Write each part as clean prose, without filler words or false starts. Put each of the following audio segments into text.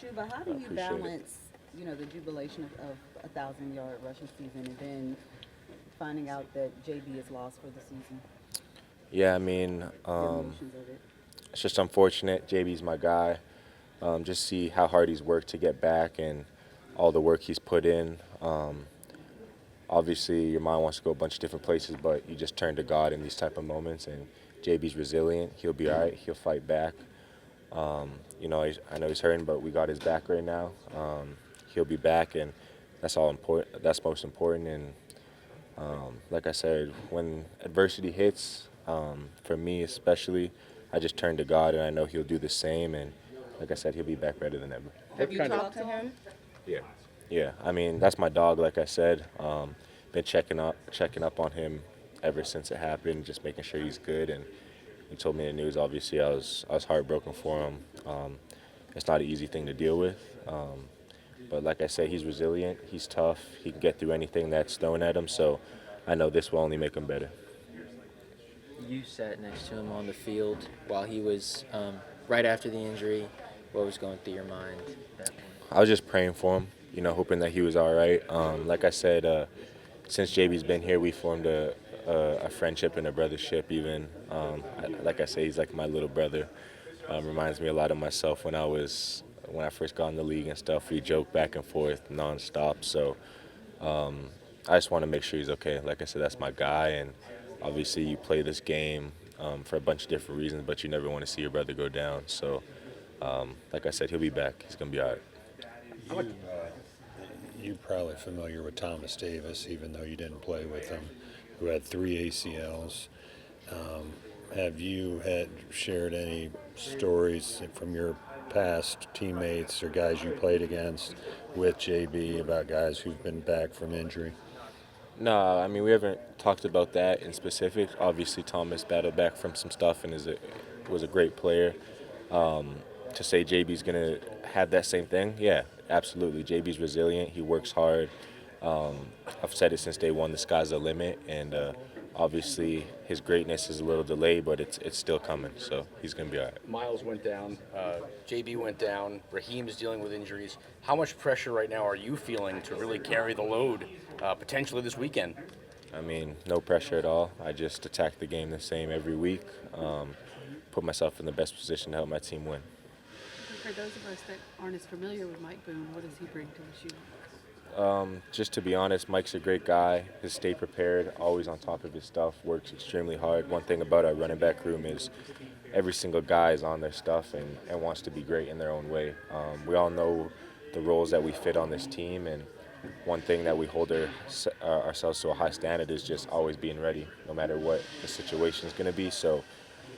Chuba, how do you Appreciate it. balance, the jubilation of a 1,000-yard rushing season and then finding out that JB is lost for the season? Yeah, I mean, The emotions of it. it's just unfortunate. JB's my guy. Just see how hard he's worked to get back and all the work he's put in. Obviously, your mind wants to go a bunch of different places, but you just turn to God in these type of moments. And JB's resilient. He'll be all right. He'll fight back. I know he's hurting, but we got his back right now. He'll be back, and that's all important. That's most important. And like I said, when adversity hits, for me especially, I just turn to God, and I know He'll do the same. And like I said, He'll be back better than ever. Have you talked to him? Yeah. Yeah, I mean that's my dog. Like I said, been checking up on him ever since it happened, just making sure he's good. And he told me the news. Obviously, I was heartbroken for him. It's not an easy thing to deal with, but like I said, he's resilient. He's tough. He can get through anything that's thrown at him. So I know this will only make him better. You sat next to him on the field while he was right after the injury. What was going through your mind at that point? I was just praying for him, hoping that he was all right. Like I said, since JB's been here, we formed a friendship and a brothership. Even like I say, he's like my little brother. Reminds me a lot of myself when I first got in the league and stuff. We joke back and forth nonstop. So I just want to make sure he's okay. Like I said, that's my guy, and obviously you play this game for a bunch of different reasons, but you never want to see your brother go down. So like I said, he'll be back. He's gonna be all right. You're probably familiar with Thomas Davis, even though you didn't play with him, who had 3 ACLs. Have you had shared any stories from your past teammates or guys you played against with JB about guys who've been back from injury? No, I mean we haven't talked about that in specific. Obviously, Thomas battled back from some stuff and was a great player. To say JB's gonna have that same thing, yeah, absolutely. JB's resilient. He works hard. I've said it since day one. The sky's the limit, and obviously his greatness is a little delayed, but it's still coming. So he's gonna be all right. Miles went down, JB went down, Raheem is dealing with injuries. How much pressure right now are you feeling to really carry the load potentially this weekend? I mean, no pressure at all. I just attack the game the same every week. Put myself in the best position to help my team win. For those of us that aren't as familiar with Mike Boone, what does he bring to the shoe? Just to be honest, Mike's a great guy. He'll stay prepared, always on top of his stuff, works extremely hard. One thing about our running back room is every single guy is on their stuff and wants to be great in their own way. We all know the roles that we fit on this team, and one thing that we hold ourselves to a high standard is just always being ready, no matter what the situation is going to be. So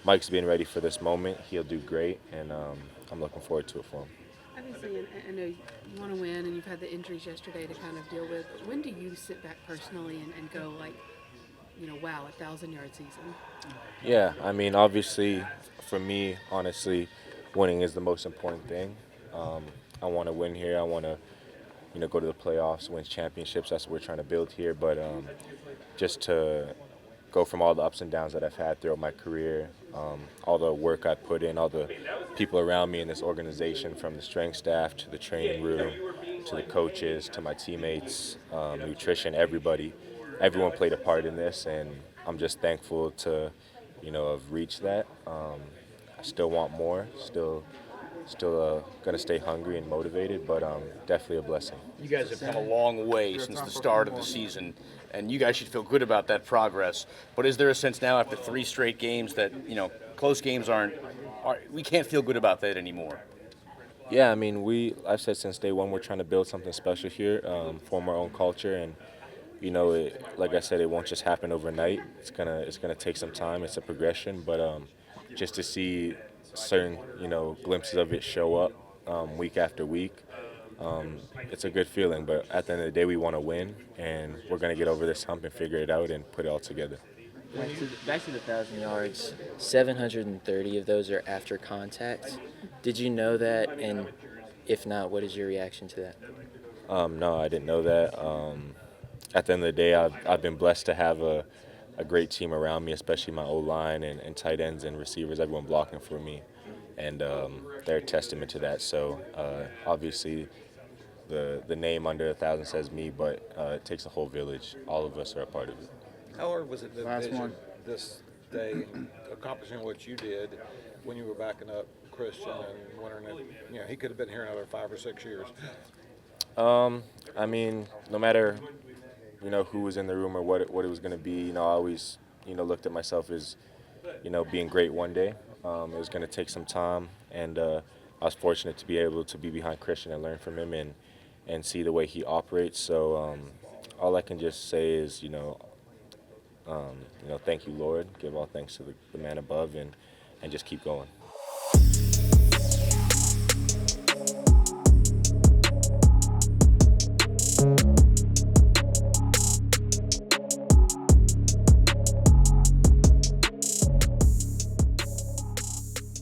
Mike's being ready for this moment. He'll do great, and I'm looking forward to it for him. Obviously, and I know you want to win, and you've had the injuries yesterday to kind of deal with. But when do you sit back personally and go like, wow, 1,000-yard season? Yeah, I mean, obviously, for me, honestly, winning is the most important thing. I want to win here. I want to, go to the playoffs, win championships. That's what we're trying to build here. But just to go from all the ups and downs that I've had throughout my career, all the work I put in, all the people around me in this organization, from the strength staff to the training room, to the coaches, to my teammates, nutrition, everyone played a part in this, and I'm just thankful to, have reached that. I still want more, still gonna stay hungry and motivated, but definitely a blessing. You guys have come a long way since the start of the season, and you guys should feel good about that progress. But is there a sense now, after 3 straight games, that close games we can't feel good about that anymore? Yeah, I mean, I've said since day one we're trying to build something special here, form our own culture, and like I said, it won't just happen overnight. It's gonna take some time. It's a progression, but just to see certain glimpses of it show up week after week, it's a good feeling. But at the end of the day, we want to win, and we're gonna get over this hump and figure it out and put it all together. Back to the 1,000 yards, 730 of those are after contact. Did you know that? And if not, what is your reaction to that? No, I didn't know that. At the end of the day, I've been blessed to have a great team around me, especially my O-line and tight ends and receivers, everyone blocking for me. and they're a testament to that. So obviously, the name under 1,000 says me, but it takes a whole village. All of us are a part of it. How hard was it to Last envision one. this day and accomplishing what you did when you were backing up Christian and wondering if, he could have been here another 5 or 6 years? I mean, no matter, who was in the room or what it was going to be, I always, looked at myself as, being great one day. It was going to take some time, and I was fortunate to be able to be behind Christian and learn from him and see the way he operates. So all I can just say is, thank you, Lord. Give all thanks to the man above, and just keep going.